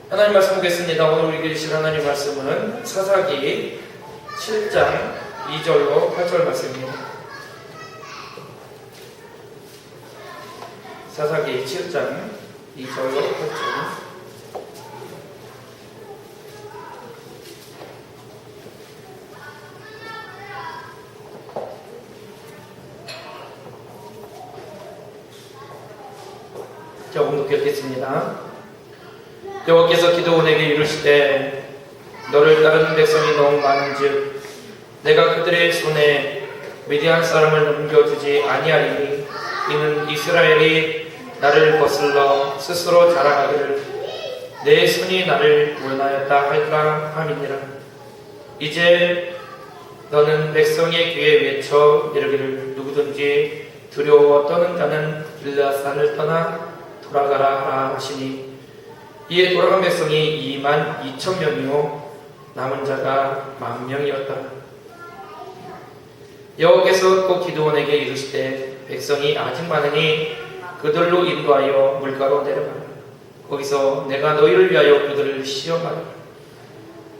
하나님 말씀 보겠습니다. 오늘 우리에게 주실 하나님 말씀은 사사기 7장 2절로 8절 말씀입니다. 사사기 7장 2절로 8절. 조금 높게 읽겠습니다. 여호와께서 기드온에게 이르시되 너를 따르는 백성이 너무 많은즉 내가 그들의 손에 미디안 사람을 넘겨주지 아니하리니 이는 이스라엘이 나를 거슬러 스스로 자랑하기를 내 손이 나를 구원하였다 할까 함이니라. 이제 너는 백성의 귀에 외쳐 이르기를 누구든지 두려워 떠는 자는 길라산을 떠나 돌아가라 하라 하시니 이에 돌아간 백성이 22,000명이요 남은 자가 10,000명이었다. 여호와께서 또 기드온에게 이르시되 백성이 아직 많으니 그들로 인도하여 물가로 내려가라. 거기서 내가 너희를 위하여 그들을 시험하라.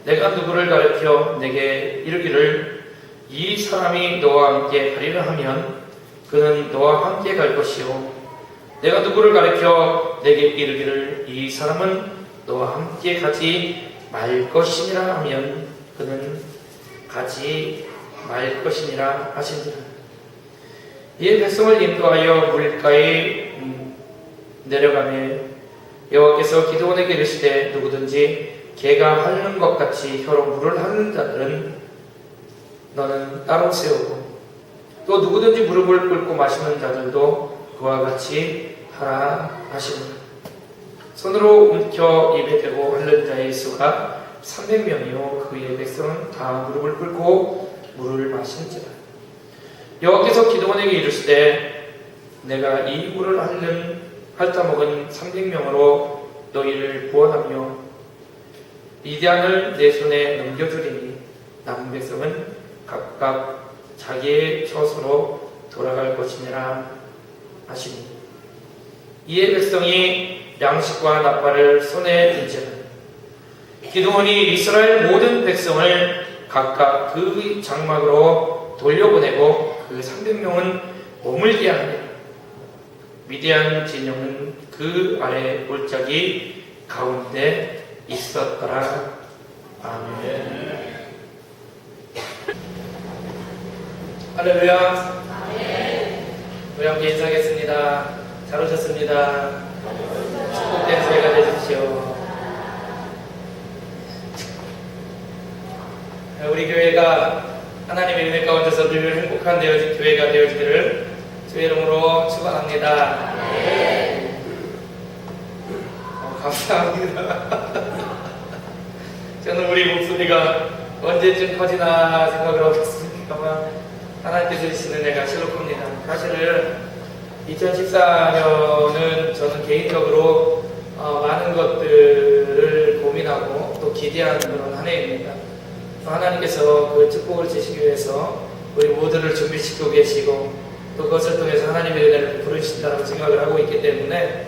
내가 누구를 가르쳐 내게 이르기를 이 사람이 너와 함께 가리라 하면 그는 너와 함께 갈 것이요 내가 누구를 가르쳐 내게 이르기를 이 사람은 너와 함께 가지 말 것이니라 하면 그는 가지 말 것이니라 하시니라. 이에 백성을 인도하여 물가에 내려가매 여호와께서 기드온에게 이르시되 누구든지 개가 핥는 것 같이 혀로 물을 핥는 자들은 너는 따로 세우고 또 누구든지 무릎을 꿇고 마시는 자들도 그와 같이 하라 하시니라. 손으로 움켜 입에 대고 핥는 자의 수가 300명이요 그의 백성은 다 무릎을 꿇고 물을 마시는지라. 여호와께서 기드온에게 이르시되 내가 이 물을 핥아먹은 300명으로 너희를 구원하며 미디안을 내 손에 넘겨주리니 남은 백성은 각각 자기의 처소로 돌아갈 것이니라 하시니 이에 백성이 양식과 나팔을 손에 든지라. 기드온이 이스라엘 모든 백성을 각각 그 장막으로 돌려보내고 그 300명은 머물게 하니라. 미디안 진영은 그 아래 골짜기 가운데 있었더라. 아멘. 할렐루야. 우리 함께 인사하겠습니다. 잘 오셨습니다. 축복된 새해가 되십시오. 우리 교회가 하나님의 은혜 가운데서 늘 행복한 되어진 교회가 되어지기를 주의 이름으로 축원합니다. 감사합니다. 저는 우리 목소리가 언제쯤 커지나 생각을 하고 있습니다만 하나님께서 주시는 은혜가 실록합니다. 사실은 2014년은 저는 개인적으로 많은 것들을 고민하고 또 기대하는 그런 한 해입니다. 하나님께서 그 축복을 주시기 위해서 우리 모두를 준비시키고 계시고 또 그것을 통해서 하나님의 은혜를 부르신다고 생각을 하고 있기 때문에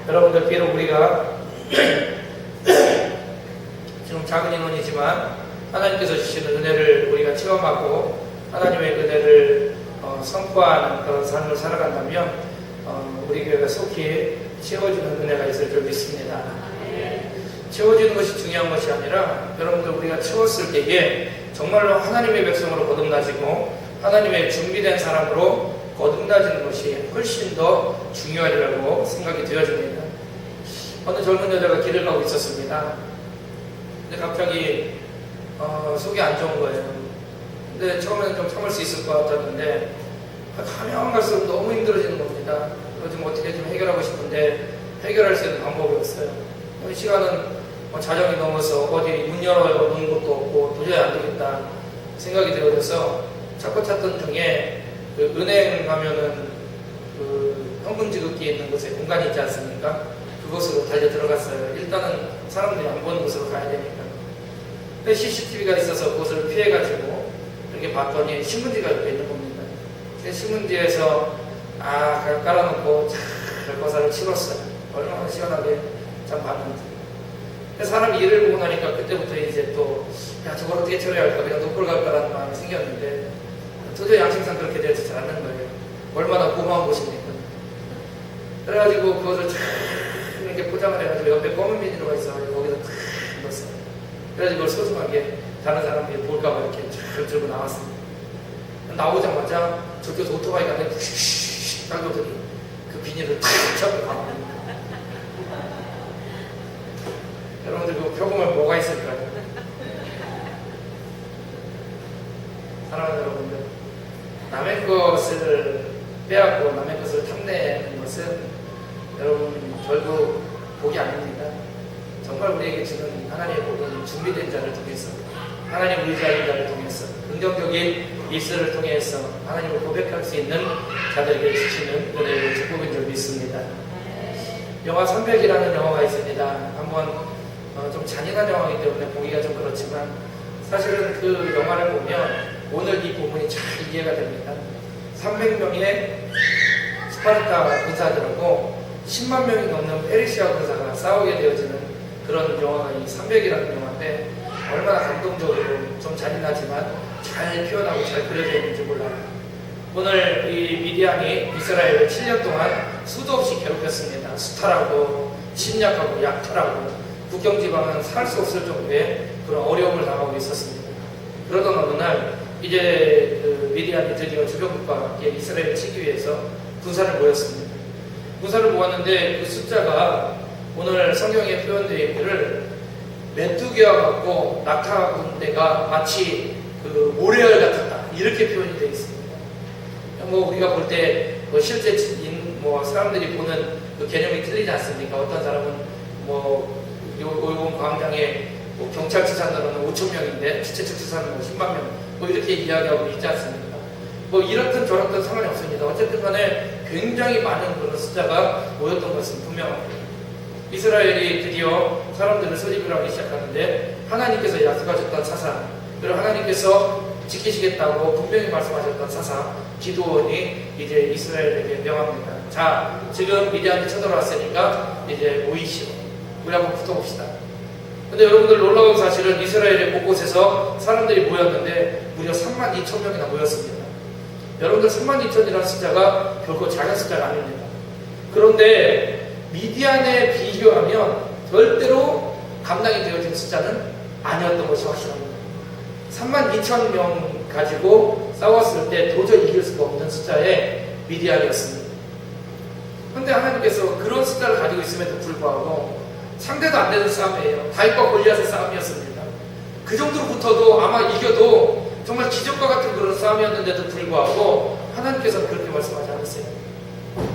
여러분들 비록 우리가 지금 작은 인원이지만 하나님께서 주시는 은혜를 우리가 체험하고 하나님의 은혜를 선포하는 그런 삶을 살아간다면 우리 교회가 속히 채워지는 은혜가 있을 줄 믿습니다. 채워지는 것이 중요한 것이 아니라 여러분들 우리가 채웠을 때에 정말로 하나님의 백성으로 거듭나지고 하나님의 준비된 사람으로 거듭나지는 것이 훨씬 더 중요하리라고 생각이 되어집니다. 어느 젊은 여자가 길을 가고 있었습니다. 근데 갑자기 속이 안 좋은 거예요. 근데 처음에는 좀 참을 수 있을 것 같았는데 가면 갈수록 너무 힘들어지는 겁니다. 요즘 어떻게 좀 해결하고 싶은데 해결할 수 있는 방법이 없어요. 시간은 자정이 넘어서 어디 문 열어놓은 것도 없고 도저히 안 되겠다 생각이 들어서 찾고 찾던 중에 그 은행 가면은 그 현금 지급기 있는 곳에 공간이 있지 않습니까? 그곳으로 달려 들어갔어요. 일단은 사람들이 안 보는 곳으로 가야 되니까. 근데 CCTV가 있어서 그곳을 피해가지고 이렇게 봤더니 신문지가 옆에 있는 겁니다. 신문지에서 깔아놓고 잘 거사를 치렀어요. 얼마나 시원하게 참 봤는지. 사람이 일을 보고 나니까 그때부터 이제 또, 야, 저걸 어떻게 처리할까? 그냥 놓고 갈까라는 마음이 생겼는데, 도저히 양심상 그렇게 되지 않는 거예요. 얼마나 고마운 곳입니까? 그래가지고 그것을 쫙 이렇게 포장을 해가지고 옆에 검은 비닐로가 있어가지고 거기다 탁 넣었어요. 그래가지고 그걸 소중하게 다른 사람들이 볼까봐 이렇게 쫙 들고 나왔습니다. 나오자마자 저쪽에서 오토바이가 내가 탁 따고더니 그 비닐을 탁 잡고 나옵니다. 여러분들 그 표범에 뭐가 있을까요? 사랑하는 여러분들, 남의 것을 빼앗고 남의 것을 탐내는 것은 여러분 결국 복이 아닙니다. 정말 우리에게 주는 하나님의 복은 준비된 자를 통해서, 하나님 의지하는 자를 통해서, 긍정적인 일서를 통해서 하나님을 고백할 수 있는 자들에게 주시는 은혜의 축복인 줄 믿습니다. 영화 300이라는 영화가 있습니다. 한번 좀 잔인한 영화이기 때문에 보기가 좀 그렇지만 사실은 그 영화를 보면 오늘 이 부분이 잘 이해가 됩니다. 300명의 스파르타 군사들하고 10만 명이 넘는 페르시아 군사가 싸우게 되어지는 그런 영화가 이 300이라는 영화인데 얼마나 감동적으로 좀 잔인하지만 잘 표현하고 잘 그려져 있는지 몰라요. 오늘 이 미디안이 이스라엘을 7년 동안 수도 없이 괴롭혔습니다. 수탈하고 침략하고 약탈하고 국경지방은 살 수 없을 정도의 그런 어려움을 당하고 있었습니다. 그러던 어느 날 이제 그 미디안이 드디어 주변국가 이스라엘을 치기 위해서 군사를 모였습니다. 군사를 모았는데 그 숫자가 오늘 성경에 표현되어 있기를 메뚜기와 같고 낙타 군대가 마치 그 모래알 같았다 이렇게 표현이 되어 있습니다. 뭐 우리가 볼 때 뭐 실제 뭐 사람들이 보는 그 개념이 틀리지 않습니까? 어떤 사람은 뭐 요번 광장에 뭐 경찰 추산으로는 5,000명인데 주최측 추산은 10만 명 뭐 이렇게 이야기하고 있지 않습니까? 뭐 이렇든 저렇든 상관이 없습니다. 어쨌든 간에 굉장히 많은 그런 숫자가 모였던 것은 분명합니다. 이스라엘이 드디어 사람들을 소집을 하기 시작하는데 하나님께서 약속하셨던 사상, 그리고 하나님께서 지키시겠다고 분명히 말씀하셨던 사상, 기드온이 이제 이스라엘에게 명합니다. 자, 지금 미디안이 쳐들어왔으니까 이제 모이시오. 우리 한번 붙어봅시다. 근데 여러분들 놀라운 사실은 이스라엘의 곳곳에서 사람들이 모였는데 무려 32,000명이나 모였습니다. 여러분들 32,000이라는 숫자가 결코 작은 숫자가 아닙니다. 그런데 미디안에 비교하면 절대로 감당이 되어진 숫자는 아니었던 것이 확실합니다. 32,000명 가지고 싸웠을 때 도저히 이길 수가 없는 숫자의 미디안이었습니다. 그런데 하나님께서 그런 숫자를 가지고 있음에도 불구하고 상대도 안 되는 싸움이에요. 다윗과 골리앗의 싸움이었습니다. 그 정도로 붙어도 아마 이겨도 정말 기적과 같은 그런 싸움이었는데도 불구하고 하나님께서는 그렇게 말씀하지 않으세요.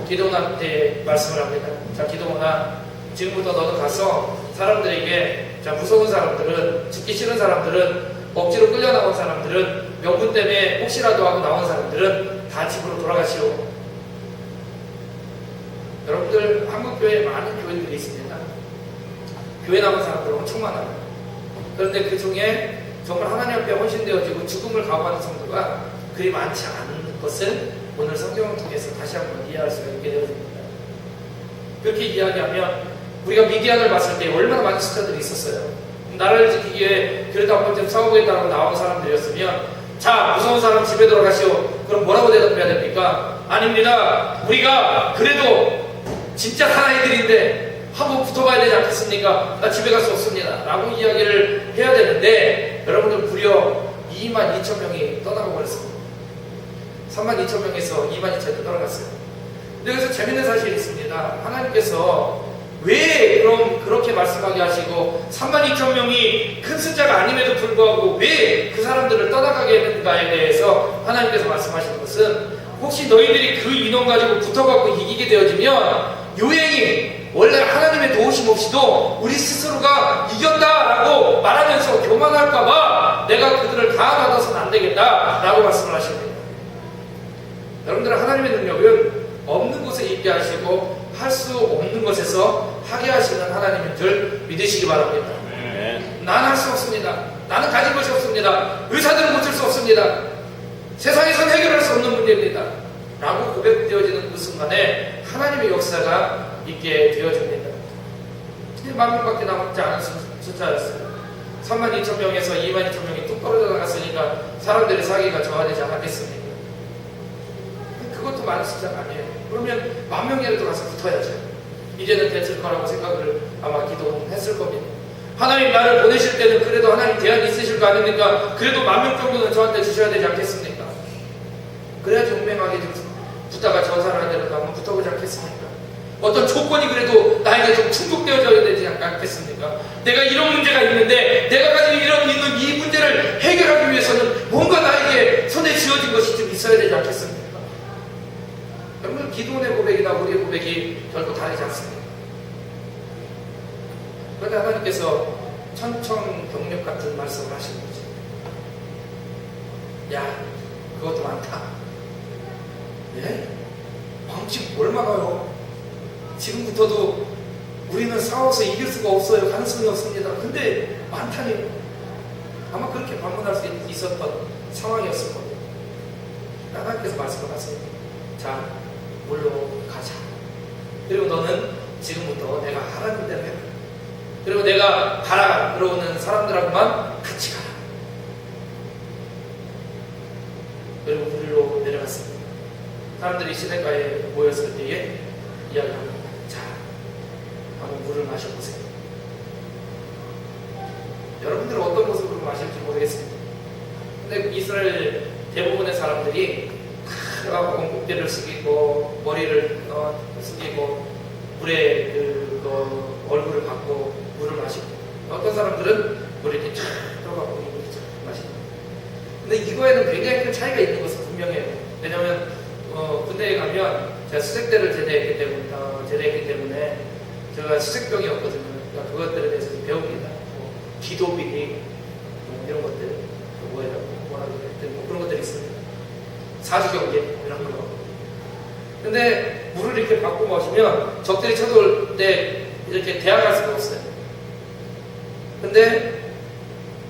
기드온한테 말씀을 합니다. 자, 기드온아, 지금부터 너도 가서 사람들에게, 자, 무서운 사람들은, 죽기 싫은 사람들은, 억지로 끌려 나온 사람들은, 명분 때문에 혹시라도 하고 나온 사람들은 다 집으로 돌아가시오. 여러분들 한국교회에 많은 교인들이 있습니다. 교회 나온 사람들 엄청 많아요. 그런데 그 중에 정말 하나님 앞에 헌신되어지고 죽음을 각오하는 성도가 그리 많지 않은 것을 오늘 성경을 통해서 다시 한번 이해할 수가 있게 되어집니다. 그렇게 이야기하면 우리가 미디안을 봤을 때 얼마나 많은 숫자들이 있었어요. 나라를 지키기 위해 그래도 한 번쯤 싸우겠다고 나온 사람들이었으면, 자, 무서운 사람 집에 들어가시오. 그럼 뭐라고 대답해야 됩니까? 아닙니다. 우리가 그래도 진짜 사나이들인데 한번 붙어봐야 되지 않겠습니까? 나 집에 갈 수 없습니다. 라고 이야기를 해야 되는데 여러분들 무려 22,000명이 떠나가 버렸습니다. 32,000명에서 22,000이 떠나갔어요. 근데 여기서 재밌는 사실이 있습니다. 하나님께서 왜 그럼 그렇게 말씀하게 하시고 32,000명이 큰 숫자가 아님에도 불구하고 왜 그 사람들을 떠나가게 했는가에 대해서 하나님께서 말씀하시는 것은, 혹시 너희들이 그 인원 가지고 붙어갖고 이기게 되어지면 요행이 원래 하나님의 도우심 없이도 우리 스스로가 이겼다라고 말하면서 교만할까봐 내가 그들을 다 받아서는 안 되겠다라고 말씀을 하십니다. 여러분들, 하나님의 능력은 없는 곳에 있게 하시고 할 수 없는 것에서 하게 하시는 하나님인 줄 믿으시기 바랍니다. 나는 할 수 없습니다. 나는 가진 것이 없습니다. 의사들은 고칠 수 없습니다. 세상에선 해결할 수 없는 문제입니다. 라고 고백되어지는 그 순간에 하나님의 역사가 있게 되어집니다. 만명밖에 남지 숫자였어요. 32,000명에서 22,000명이 뚝 떨어져 나갔으니까 사람들의 사기가 저하되지 않았겠습니까? 그것도 많은 숫자가 아니에요. 그러면 10,000명이라도 가서 붙어야죠. 이제는 됐을 거라고 생각을 아마 기도했을 겁니다. 하나님 나를 보내실 때는 그래도 하나님 대안이 있으실 거 아닙니까? 그래도 10,000명 정도는 저한테 주셔야 되지 않겠습니까? 그래야지 운명하게 좀 붙다가 저 사람들도 한번 붙어보지 않겠습니까? 어떤 조건이 그래도 나에게 좀 충족되어져야 되지 않겠습니까? 내가 이런 문제가 있는데 내가 가지고 있는 이 문제를 해결하기 위해서는 뭔가 나에게 손에 쥐어진 것이 좀 있어야 되지 않겠습니까? 여러분 기도원의 고백이나 우리의 고백이 결코 다르지 않습니다. 그런데 하나님께서 천천경력 같은 말씀을 하시는 거죠. 야, 그것도 많다. 예? 방식 뭘 막아요? 지금부터도 우리는 싸워서 이길 수가 없어요. 가능성이 없습니다. 근데 많다니. 아마 그렇게 반문할 수 있었던 상황이었을 겁니다. 하나님께서 말씀을 하세요. 자, 물로 가자. 그리고 너는 지금부터 내가 하라는 대로 해라. 그리고 내가 가라 그러는 사람들하고만 같이 가라. 그리고 물로 내려갔습니다. 사람들이 시내가에 모였을 때에 이야기합니다. 자, 한번 물을 마셔보세요. 여러분들은 어떤 모습으로 마실지 모르겠습니다. 근데 이스라엘 대부분의 사람들이 다 왕국대를 숙이고 머리를 숙이고 물에 얼굴을 받고 물을 마시고, 어떤 사람들은 물을 이렇게 쫙 떠갖고 물을 쫙 마시고. 근데 이거에는 굉장히 큰 차이가 있는 것은 분명해요. 왜냐하면 군대에 가면 제가 수색대를 제대했기 때문에 제가 수색병이었거든요. 그러니까 그것들에 대해서 배웁니다. 기도비리 이런 것들, 그런 것들이 있습니다. 사주경계 이런 거. 근데 물을 이렇게 받고 마시면 적들이 쳐들어올 때 이렇게 대항할 수가 없어요. 근데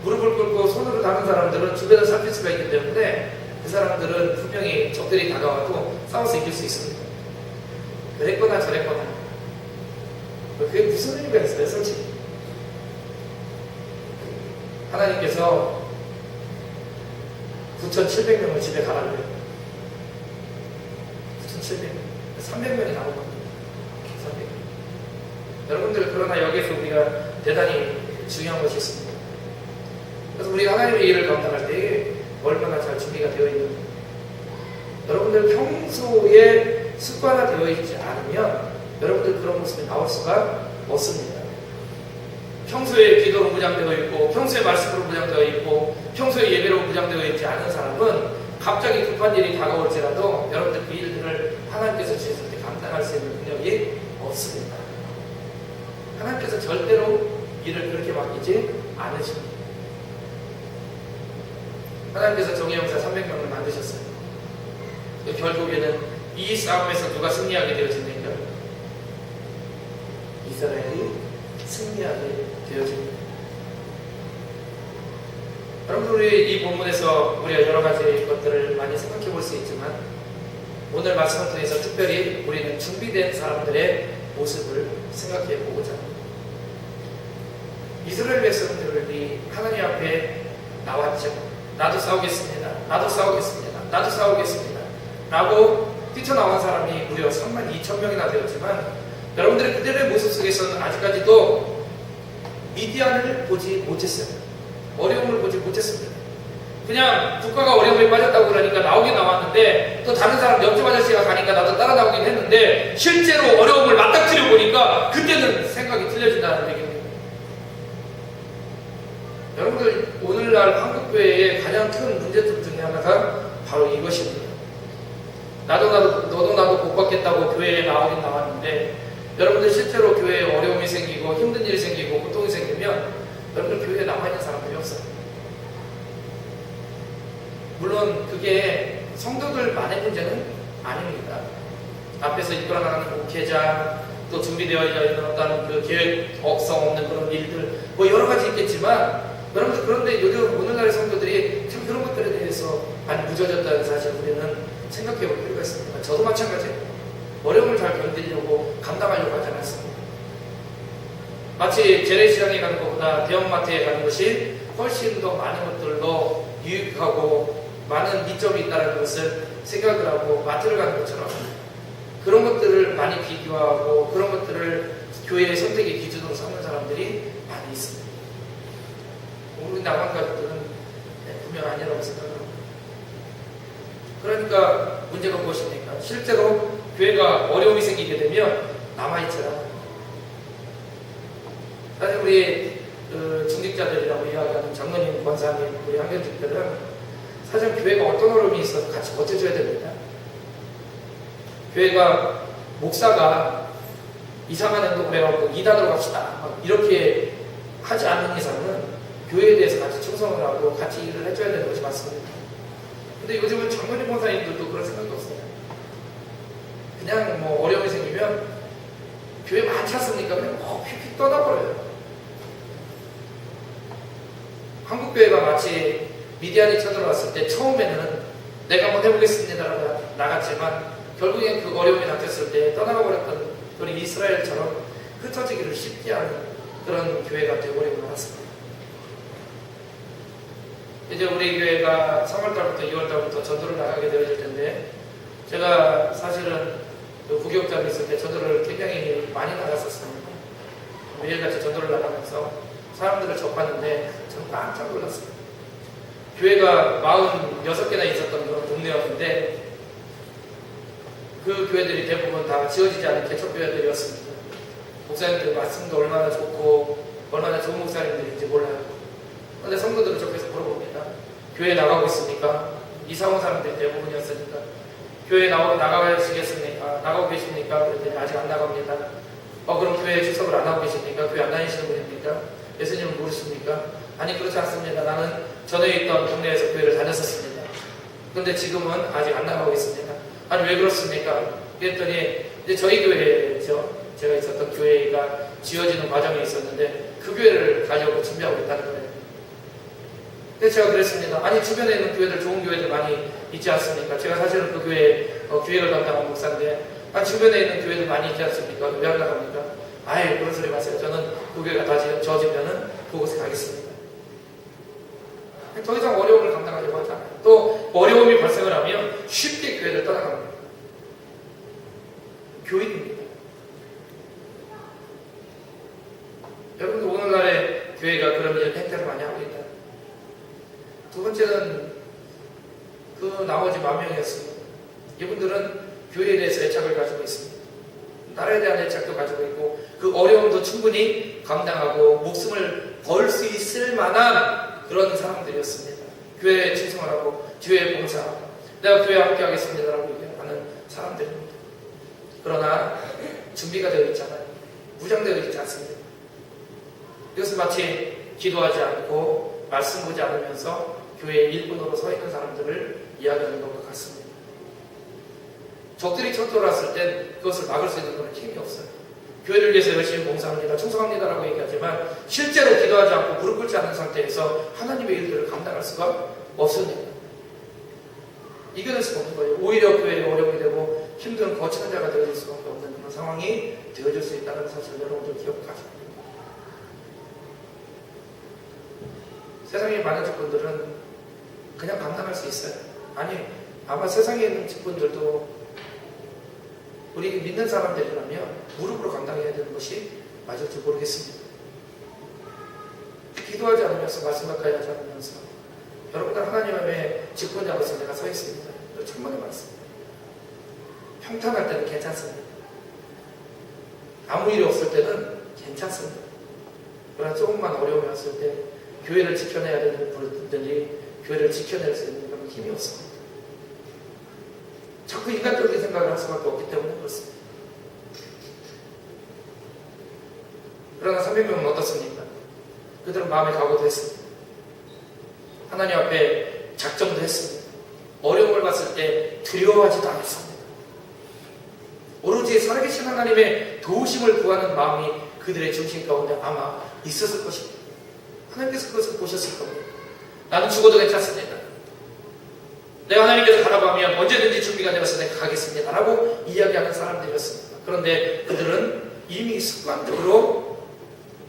무릎을 꿇고 손으로 닿는 사람들은 주변을 살필 수가 있기 때문에 그 사람들은 분명히 적들이 다가와도 싸워서 이길 수 있습니다. 그랬거나 저랬거나. 그게 무슨 의미가 있어요, 솔직히. 하나님께서 9,700명을 집에 가라고 해요. 9,700명. 300명이 남은 겁니다. 300명. 여러분들, 그러나 여기에서 우리가 대단히 중요한 것이 있습니다. 그래서 우리가 하나님의 일을 감당할 때 얼마나 잘 준비가 되어 있는가. 여러분들 평소에 습관화되어 있지 않으면 여러분들 그런 모습이 나올 수가 없습니다. 평소에 기도로 무장되어 있고, 평소에 말씀으로 무장되어 있고, 평소에 예배로 무장되어 있지 않은 사람은 갑자기 급한 일이 다가올지라도 여러분들 그 일들을 하나님께서 주셨을 때 감당할 수 있는 능력이 없습니다. 하나님께서 절대로 일을 그렇게 맡기지 않으십니다. 하나님께서 정예용사 300명을 만드셨어요. 결국에는 이 싸움에서 누가 승리하게 되어집니까? 이스라엘이 승리하게 되어집니다. 여러분들, 우리 이 본문에서 우리가 여러 가지 것들을 많이 생각해 볼 수 있지만, 오늘 말씀을 통해서 특별히 우리는 준비된 사람들의 모습을 생각해 보고자 합니다. 이스라엘 백성들이 하나님 앞에 나왔죠. 나도 싸우겠습니다. 나도 싸우겠습니다. 나도 싸우겠습니다. 라고 뛰쳐나온 사람이 무려 32,000명이나 되었지만, 여러분들의 그들의 모습 속에서는 아직까지도 미디안을 보지 못했어요. 어려움을 보지 못했습니다. 그냥 국가가 어려움에 빠졌다고 그러니까 나오긴 나왔는데, 또 다른 사람 옆집 아저씨가 가니까 나도 따라 나오긴 했는데, 실제로 어려움을 맞닥뜨려 보니까 그때는 생각이 틀려진다는 얘기입니다. 여러분들, 오늘날 한국교회의 가장 큰 문제점 중에 하나가 바로 이것입니다. 너도 나도 복 받겠다고 교회에 나오긴 나왔는데, 여러분들 실제로 교회에 어려움이 생기고 힘든 일이 생기고 고통이 생기면 여러분들 교회에 남아있는 사람들이 없어요. 물론 그게 성도들만의 문제는 아닙니다. 앞에서 이끌어나가는 목회자, 또 준비되어 있는 어떤 그 계획성 없는 그런 일들, 뭐 여러 가지 있겠지만, 여러분들, 그런데 요즘 오늘날의 성도들이 참 그런 것들에 대해서 많이 무뎌졌다는 사실 우리는 생각해 볼 필요가 있습니다. 저도 마찬가지예요. 어려움을 잘 견디려고 감당하려고 하지 않습니다. 마치 재래시장에 가는 것보다 대형마트에 가는 것이 훨씬 더 많은 것들로 유익하고 많은 이점이 있다는 것을 생각을 하고 마트를 가는 것처럼 그런 것들을 많이 비교하고 그런 것들을 교회의 선택의 기준으로 삼는 사람들이 많이 있습니다. 우리 남한 가족들은 분명 아니라고 생각합니다. 그러니까 문제가 무엇입니까? 실제로 교회가 어려움이 생기게 되면 남아있잖아. 사실 우리 중직자들이라고 이야기하는 장로님, 권사님, 우리 한견직들은 사실 교회가 어떤 어려움이 있어도 같이 버텨줘야 됩니다. 교회가 목사가 이상한 행동을 해갖고 이단으로 갑시다 이렇게 하지 않는 이상은 교회에 대해서 같이 충성을 하고 같이 일을 해줘야 되는 것이 맞습니다. 근데 요즘은 장로님 권사님들도 그런 생각도 없어요. 그냥 뭐 어려움이 생기면 교회 많지 않습니까? 그냥 휙휙 떠나버려요. 한국교회가 마치 미디안이 쳐들어왔을 때 처음에는 내가 한번 해보겠습니다라고 나갔지만 결국엔 그 어려움이 닥쳤을 때 떠나가 버렸던 우리 이스라엘처럼 흩어지기를 쉽지 않은 그런 교회가 되어버리고 말았습니다. 이제 우리 교회가 3월달부터 2월달부터 전도를 나가게 되어질 텐데 제가 사실은 그 부교육장에 있을 때 전도를 굉장히 많이 나갔었습니다. 매일같이 전도를 나가면서 사람들을 접하는데 저는 깜짝 놀랐어요. 교회가 46개나 있었던 그런 동네였는데 그 교회들이 대부분 다 지어지지 않은 개척교회들이었습니다. 목사님들 말씀도 얼마나 좋고 얼마나 좋은 목사님들인지 몰라요. 그런데 성도들을 접해서 물어봅니다. 교회 나가고 있습니까? 이사 온 사람들이 대부분이었으니까 교회 나가시겠습니까? 나가고 계십니까? 그랬더니 아직 안 나갑니다. 그럼 교회 출석을 안 하고 계십니까? 교회 안 다니시는 분입니까? 예수님을 모르십니까? 아니 그렇지 않습니다. 나는 전에 있던 동네에서 교회를 다녔었습니다. 그런데 지금은 아직 안 나가고 있습니다. 아니 왜 그렇습니까? 그랬더니 이제 저희 교회죠. 제가 있었던 교회가 지어지는 과정에 있었는데 그 교회를 가려고 준비하고 있다는 거예요. 그래서 제가 그랬습니다. 아니 주변에 있는 교회들 좋은 교회들 많이 있지 않습니까? 제가 사실은 그 교회 기획을 담당한 목사인데 주변에 있는 교회들 많이 있지 않습니까? 왜 안 나갑니까? 아예 그런 소리 마세요. 저는 그 교회가 다 지어지면은 그곳에 가겠습니다. 더 이상 어려움을 감당하려고 하지 않아요. 또 어려움이 발생을 하면 쉽게 교회를 떠나갑니다. 교인입니다. 여러분들 오늘날의 교회가 그런 일을 팽태를 많이 하고 있다. 두 번째는 그 나머지 10,000명이었습니다. 이분들은 교회에 대해서 애착을 가지고 있습니다. 나라에 대한 애착도 가지고 있고 그 어려움도 충분히 감당하고 목숨을 걸 수 있을 만한 그런 사람들이었습니다. 교회에 충성을 하고 교회에 봉사하고 내가 교회에 함께 하겠습니다라고 얘기하는 사람들입니다. 그러나 준비가 되어 있잖아요. 무장되어 있지 않습니다. 이것은 마치 기도하지 않고 말씀 보지 않으면서 교회의 일꾼으로 서 있는 사람들을 이야기하는 것과 같습니다. 적들이 쳐들어왔을 땐 그것을 막을 수 있는 것은 힘이 없어요. 교회를 위해서 열심히 봉사합니다. 충성합니다라고 얘기하지만 실제로 기도하지 않고 무릎 꿇지 않은 상태에서 하나님의 일들을 감당할 수가 없습니다. 이겨낼 수가 없는 거예요. 오히려 교회에 어려움이 되고 힘든 거치는 자가 되어질 수밖에 없는 그런 상황이 되어질 수 있다는 사실을 여러분들 기억하셔야 됩니다. 세상에 많은 직분들은 그냥 감당할 수 있어요. 아니 아마 세상에 있는 직분들도 우리 믿는 사람들이라면 무릎으로 감당해야 되는 것이 맞을지 모르겠습니다. 기도하지 않으면서 말씀 가까이 하지 않으면서 여러분들 하나님의 직분자로서 내가 서 있습니다. 천만에 맞습니다. 평탄할 때는 괜찮습니다. 아무 일이 없을 때는 괜찮습니다. 그러나 조금만 어려움이 왔을 때 교회를 지켜내야 되는 분들이 교회를 지켜낼 수 있는 그런 힘이 없습니다. 자꾸 인간적인 생각을 할 수밖에 없기 때문에 그렇습니다. 그러나 300명은 어떻습니까? 그들은 마음의 각오도 했습니다. 하나님 앞에 작정도 했습니다. 어려움을 봤을 때 두려워하지도 않았습니다. 오로지 살아계신 하나님의 도우심을 구하는 마음이 그들의 중심 가운데 아마 있었을 것입니다. 하나님께서 그것을 보셨을 겁니다. 나는 죽어도 괜찮습니다. 내가 하나님께서 가라고 하면 언제든지 준비가 되어서 내가 가겠습니다 라고 이야기하는 사람들이었습니다. 그런데 그들은 이미 습관적으로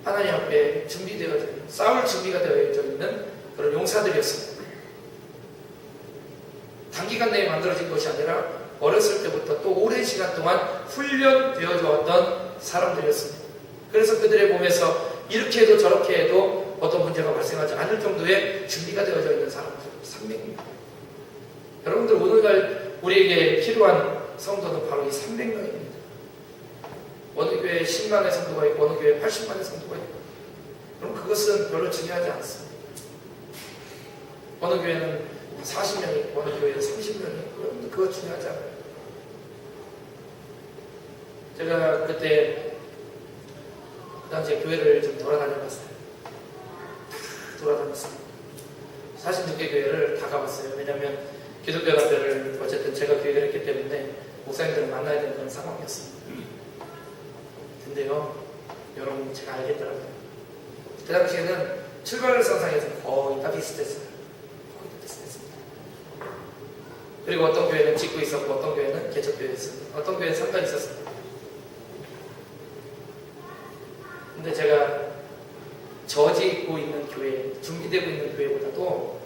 하나님 앞에 준비되어져 있는, 싸울 준비가 되어져 있는 그런 용사들이었습니다. 단기간 내에 만들어진 것이 아니라 어렸을 때부터 또 오랜 시간 동안 훈련되어져 왔던 사람들이었습니다. 그래서 그들의 몸에서 이렇게 해도 저렇게 해도 어떤 문제가 발생하지 않을 정도의 준비가 되어져 있는 사람들, 300명. 여러분들 오늘날 우리에게 필요한 성도는 바로 이 300명입니다. 어느 교회에 10만의 성도가 있고 어느 교회에 80만의 성도가 있고, 그럼 그것은 별로 중요하지 않습니다. 어느 교회는 40명이 있고 어느 교회는 30명이 있고, 여러분들 그거 중요하지 않아요. 제가 그때 그 당시에 교회를 좀 돌아다녀봤어요. 돌아다녔습니다. 46개 교회를 다 가봤어요. 왜냐하면 기독교연합회를 어쨌든 제가 기획을 했기 때문에 목사님들을 만나야 되는 그런 상황이었습니다. 근데요, 여러분 제가 알겠더라고요. 그 당시에는 출발 선상에서 거의 다 비슷했어요. 거의 다 비슷했습니다. 그리고 어떤 교회는 짓고 있었고 어떤 교회는 개척교회였습니다. 어떤 교회는 상관이 있었습니다. 근데 제가 저지고 있는 교회, 준비되고 있는 교회보다도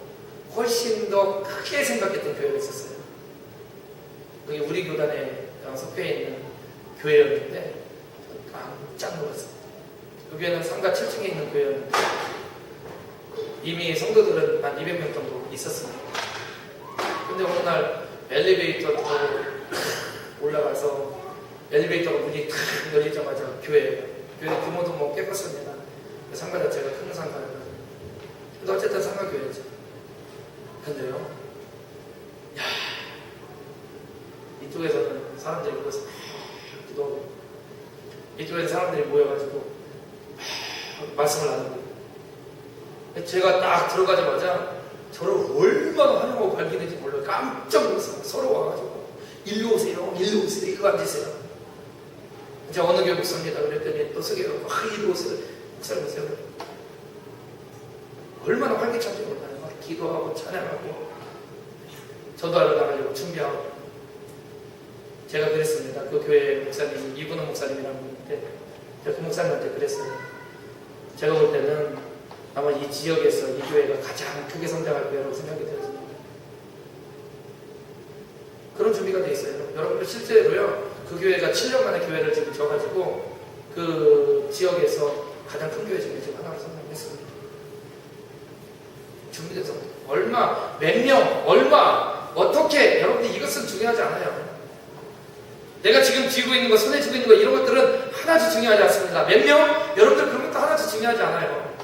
훨씬 더 크게 생각했던 교회가 있었어요. 그게 우리 교단에 속해 있는 교회였는데 깜짝 놀랐습니다. 그 교회는 상가 7층에 있는 교회였는데 이미 성도들은 한 200명 정도 있었습니다. 근데 어느 날 엘리베이터 타고 올라가서 엘리베이터가 문이 탁 열리자마자 교회 규모도 뭐 깨끗습니다. 상가 자체가 큰 상가예요. 근데 어쨌든 상가교회죠. 근데요, 야, 이쪽에서는 사람들이 모여서 기도하고, 이쪽에서 사람들이 모여가지고 말씀을 나누고, 제가 딱 들어가자마자 저를 얼마나 환영하고 발견했는지 몰라요. 깜짝 놀랐어요. 서로 와가지고 일로 오세요, 일로 오세요, 일로 앉으세요. 제가 어느 교회 목사입니다 그랬더니 또 서기가 일로 오세요, 목사님 오세요. 얼마나 활기찬지 몰라요. 막 기도하고 찬양하고 전도하러 나가려고 준비하고. 제가 그랬습니다. 그 교회 목사님, 이분호 목사님이라는 분인데 제가 그 목사님한테 그랬어요. 제가 볼 때는 아마 이 지역에서 이 교회가 가장 크게 성장할 교회라고 생각이 되어집니다. 그런 준비가 돼 있어요. 여러분들 실제로요, 그 교회가 7년 만에 교회를 지금 져가지고 그 지역에서 가장 큰 교회 중에 지금 하나로 성장했습니다. 준비돼서 얼마, 몇 명, 얼마, 어떻게, 여러분들 이것은 중요하지 않아요. 내가 지금 쥐고 있는 거, 손에 쥐고 있는 거, 이런 것들은 하나도 중요하지 않습니다. 몇 명? 여러분들 그런 것도 하나도 중요하지 않아요.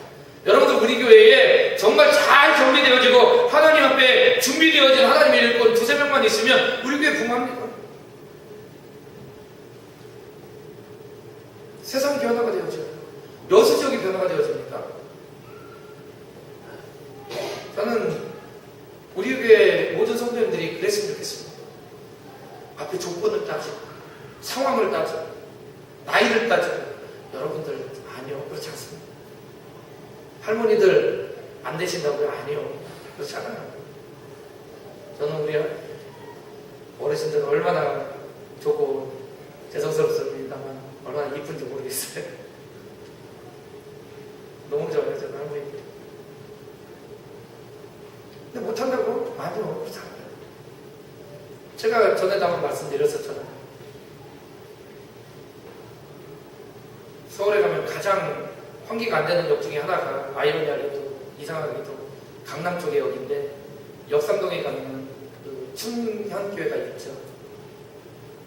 여러분들 우리 교회에 정말 잘 정비되어지고 하나님 앞에 준비되어진 하나님의 일꾼 2~3명만 있으면 우리 교회 붕합니다. 세상이 변화가 되어져요. 여수 지역이 변화가 되어집니다. 저는 우리 교회 모든 성도님들이 그랬으면 좋겠습니다. 앞에 조건을 따지고 상황을 따지고 나이를 따지고. 여러분들 아니요, 그렇지 않습니다. 할머니들 안 되신다고요? 아니요, 그렇지 않아요. 저는 우리 어르신들은 얼마나 좋고 죄송스럽습니다만 얼마나 이쁜지 모르겠어요. 너무 좋아요, 저는 할머니들. 근데 못한다고? 아니요, 그렇지 않아요. 제가 전에도 한번 말씀드렸었잖아요. 서울에 가면 가장 환기가 안 되는 역 중에 하나가 아이러니하게도 이상하게도 강남 쪽의 역인데 역삼동에 가면 그 충현교회가 있죠.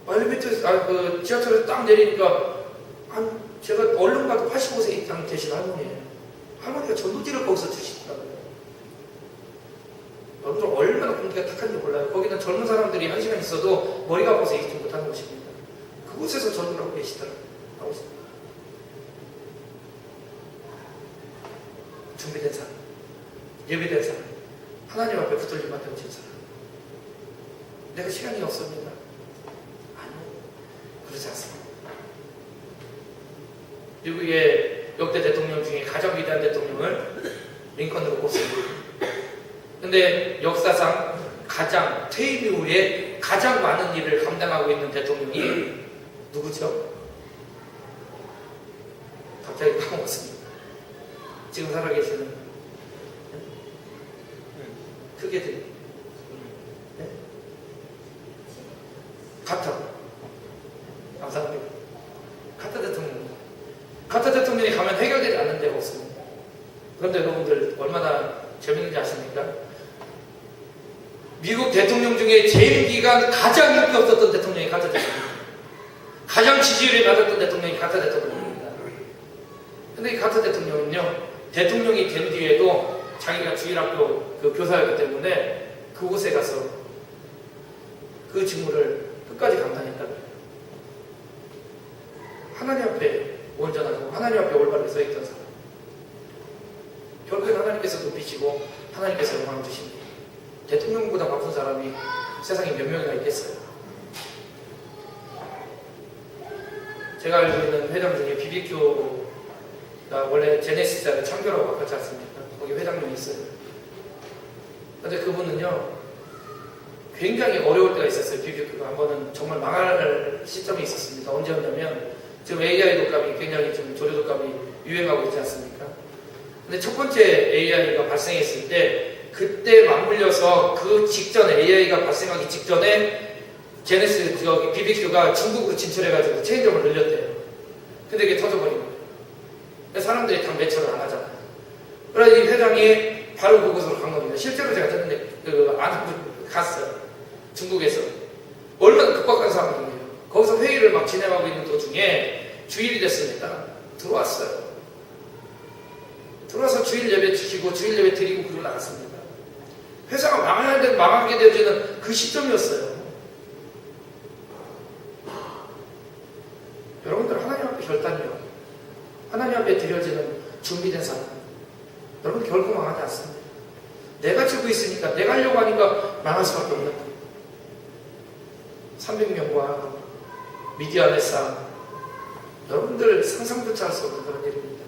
엘리베이터에서 그 지하철에서 딱 내리니까 제가 얼른 가도 85세 이상 되신 할머니예요. 할머니가 전도지를 거기서 주시더라고요. 여러분들 얼마나 공기가 탁한지 몰라요. 거기는 젊은 사람들이 1시간 있어도 머리가 아파서 얘기 못하는 곳입니다. 그곳에서 전도를 하고 계시더라고요. 준비된 사람, 예비된 사람, 하나님 앞에 붙들림만 되어진 사람. 내가 시간이 없습니다. 아니요, 그렇지 않습니다. 미국의 역대 대통령 중에 가장 위대한 대통령을 링컨으로 꼽습니다. 근데 역사상 가장 퇴임 이후에 가장 많은 일을 감당하고 있는 대통령이 누구죠? 갑자기 까먹었습니다. 지금 살아계시는 크게 들 네? 카터 감사합니다. 카터 대통령이 가면 해결되지 않는 데가 없습니다. 그런데 여러분들 얼마나 재밌는지 아십니까? 미국 대통령 중에 재임 기간 가장 인기 없었던 대통령이 카터 대통령입니다. 가장 지지율이 낮았던 대통령이 카터 대통령입니다. 근데 이 카터 대통령은요, 대통령이 된 뒤에도 자기가 주일학교 그 교사였기 때문에 그곳에 가서 그 직무를 끝까지 감당했다고 해요. 하나님 앞에 온전하고 하나님 앞에 올바르게 서있던 사람. 결국엔 하나님께서 높이시고 하나님께서 영광을 주십니다. 대통령보다 바쁜 사람이 세상에 몇 명이나 있겠어요. 제가 알고 있는 회장 중에 BBQ가 원래 제네시스를 창교라고 바꿨지 않습니까? 거기 회장님이 있어요. 근데 그분은요, 굉장히 어려울 때가 있었어요. BBQ가 한 번은 정말 망할 시점이 있었습니다. 언제였냐면 지금 AI 독감이 굉장히 좀 조류 독감이 유행하고 있지 않습니까? 근데 첫 번째 AI가 발생했을 때 그때 맞물려서 그 직전에 AI가 발생하기 직전에 제네시스 저기 BBQ가 중국으로 진출해가지고 체인점을 늘렸대요. 근데 이게 터져버린 거예요. 사람들이 당 매처를 안 하잖아요. 그래서 이 회장이 바로 그곳으로 간 겁니다. 실제로 제가 듣는데 갔어요. 중국에서. 얼마나 급박한 상황이에요. 거기서 회의를 막 진행하고 있는 도중에 주일이 됐습니다. 들어왔어요. 들어와서 주일 예배 지키고 주일 예배 드리고 그러고 나갔습니다. 회사가 망하게 되어지는 그 시점이었어요. 여러분들 하나님 앞에 결단이요. 하나님 앞에 드려지는 준비된 사람. 여러분 결코 망하지 않습니다. 내가 지고 있으니까 내가 하려고 하니까 망할 수밖에 없는 거예요. 300명과 미디안의 싸움. 여러분들 상상조차 할 수 없는 그런 일입니다.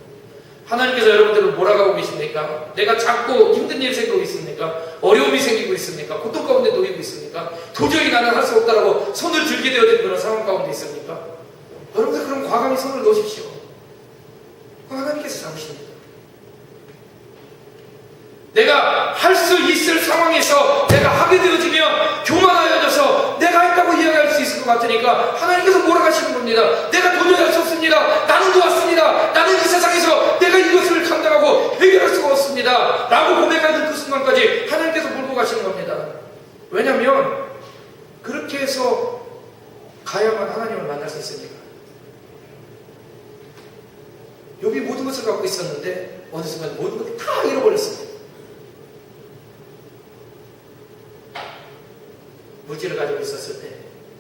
하나님께서 여러분들을 몰아가고 계십니까? 내가 자꾸 힘든 일 생기고 있습니까? 어려움이 생기고 있습니까? 고통 가운데 놓이고 있습니까? 도저히 나는 할 수 없다라고 손을 들게 되어진 그런 상황 가운데 있습니까? 여러분들 그럼 과감히 손을 놓으십시오. 하나님께서 잡으십니다. 내가 할 수 있을 상황에서 내가 하게 되어지면 교만하여져서 내가 했다고 이야기할 수 있을 것 같으니까 하나님께서 몰아가시는 겁니다. 내가 도저히 할 수 없습니다. 나는 도왔습니다. 나는 이 세상에서 내가 이것을 감당하고 해결할 수가 없습니다. 라고 고백하는 그 순간까지 하나님께서 몰고 가시는 겁니다. 왜냐하면 그렇게 해서 가야만 하나님을 만날 수 있으니까. 욥이 모든 것을 갖고 있었는데 어느 순간 모든 것을 다 잃어버렸습니다. 물질을 가지고 있었을 때,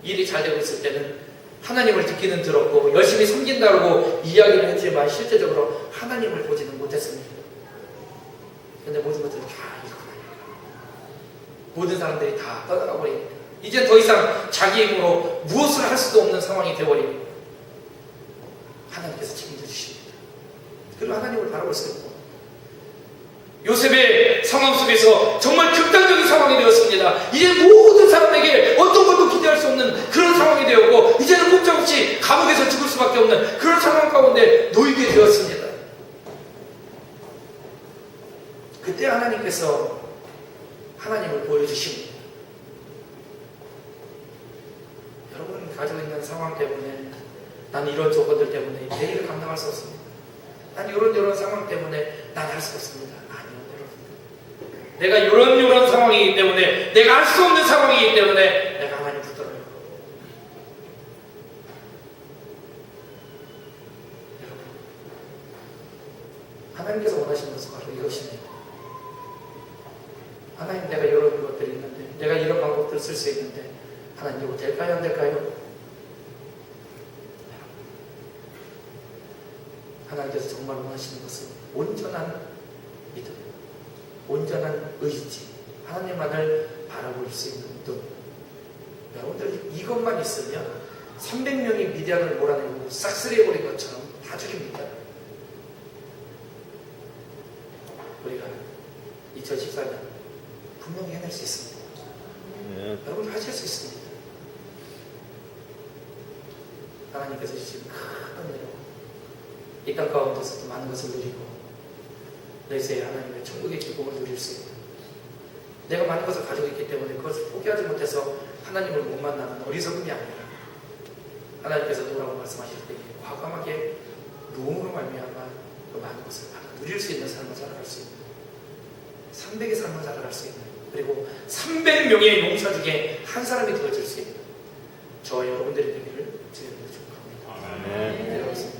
일이 잘 되고 있을 때는 하나님을 듣기는 들었고 열심히 섬긴다고 이야기를 했지만 실제적으로 하나님을 보지는 못했습니다. 그런데 모든 것들을 다 잃고 나니까 모든 사람들이 다 떠나가 버리니까 이제 더 이상 자기 힘으로 무엇을 할 수도 없는 상황이 되어버리고 하나님께서 책임져 주십니다. 그리고 하나님을 바라볼 수 있고 요셉의 상황 속에서 정말 극단적인 상황이 되었습니다. 이제 모든 사람에게 어떤 것도 기대할 수 없는 그런 상황이 되었고 이제는 꼼짝없이 감옥에서 죽을 수밖에 없는 그런 상황 가운데 놓이게 되었습니다. 그때 하나님께서 하나님을 보여주십니다. 여러분 가지고 있는 상황 때문에 난 이런 조건들 때문에 내일을 감당할 수 없습니다. 난 이런 상황 때문에 난 할 수 없습니다. 내가 이런 상황이기 때문에 내가 할 수 없는 상황이기 때문에 내가 하나님 붙들어요. 여러분 하나님께서 원하시는 것은 바로 이것입니다. 하나님 내가 이런 것들이 있는데 내가 이런 방법들을 쓸 수 있는데 하나님 이거 될까요? 안 될까요? 하나님께서 정말 원하시는 것은 온전한 믿음, 온전한 의지, 하나님만을 바라볼 수 있는 눈. 여러분들 이것만 있으면 300명이 미디안을 몰아내고 싹쓸이해버린 것처럼 다 죽입니다. 우리가 2014년 분명히 해낼 수 있습니다. 여러분 하실 수 있습니다. 하나님께서 주신 큰 은혜로 이 땅 가운데서도 많은 것을 누리고 너희의 하나님의 천국의 기쁨을 누릴 수 있는, 내가 많은 것을 가지고 있기 때문에 그것을 포기하지 못해서 하나님을 못 만나는 어리석음이 아니라 하나님께서 뭐라고 말씀하실 때 과감하게 노음으로 말미암아 그 많은 것을 받아 누릴 수 있는 삶을 살아갈 수 있는, 300의 삶을 살아갈 수 있는, 그리고 300명의 용사 중에 한 사람이 되어질 수 있는 저와 여러분들이 되기를 주님으로 축복합니다. 기도하겠습니다.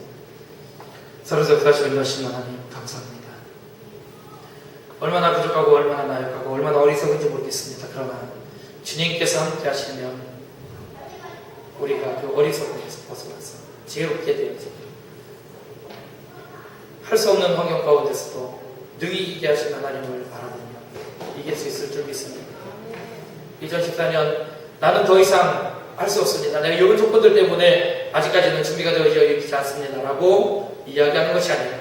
살아서 역사하시고 인도하신 하나님 감사합니다. 얼마나 부족하고 얼마나 나약하고 얼마나 어리석은지 모르겠습니다. 그러나 주님께서 함께 하시면 우리가 그 어리석음에서 벗어나서 지혜롭게 되어지고 할 수 없는 환경 가운데서도 능히 이기게 하신 하나님을 바라보며 이길 수 있을 줄 믿습니다. 2014년 나는 더 이상 할 수 없습니다. 내가 이런 조건들 때문에 아직까지는 준비가 되어져 있지 않습니다 라고 이야기하는 것이 아니라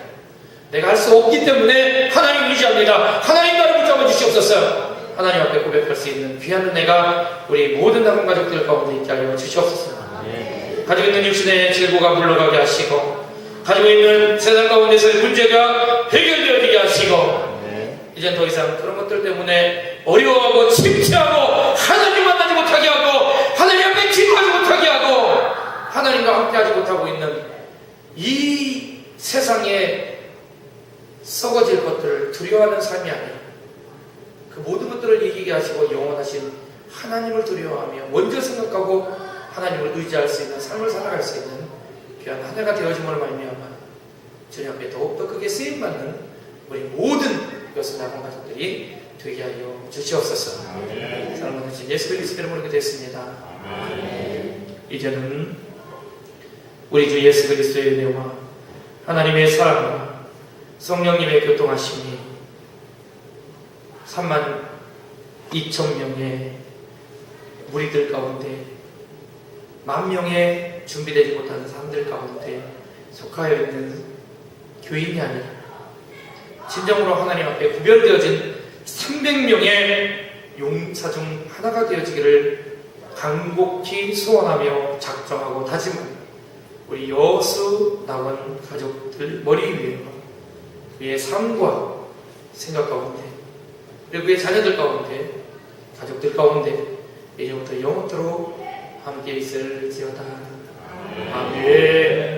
내가 할 수 없기 때문에 하나님 의지합니다. 하나님 나를 붙잡아 주시옵소서. 하나님 앞에 고백할 수 있는 귀한 은혜가 우리 모든 남은 가족들 가운데 있게 하여 주시옵소서. 가지고 있는 육신의 질고가 물러가게 하시고 가지고 있는 세상 가운데서의 문제가 해결되어지게 하시고 이젠 더 이상 그런 것들 때문에 어려워하고 침체하고 하나님 만나지 못하게 하고 하나님 앞에 기도하지 못하게 하고 하나님과 함께하지 못하고 있는 이 세상에 썩어질 것들을 두려워하는 삶이 아니라 그 모든 것들을 이기게 하시고 영원하신 하나님을 두려워하며 먼저 생각하고 하나님을 의지할 수 있는 삶을 살아갈 수 있는 귀한 한 해가 되어짐으로 말미암아 주님 앞에 더욱더 크게 쓰임받는 우리 모든 이것을 나간 가족들이 되게 하여 주시옵소서. 사랑하는 주 예수 그리스도 이름으로 기도했습니다. 이제는 우리 주 예수 그리스도의 은혜와 하나님의 사랑과 성령님의 교통하심이 32,000명의 무리들 가운데 10,000명의 준비되지 못한 사람들 가운데 속하여 있는 교인이 아니라 진정으로 하나님 앞에 구별되어진 300명의 용사 중 하나가 되어지기를 간곡히 소원하며 작정하고 다짐하는 우리 여수 남은 가족들 머리 위에 그의 삶과 생각 가운데 그리고 그의 자녀들 가운데 가족들 가운데 이제부터 영원토록 함께 있을지어다. 아멘.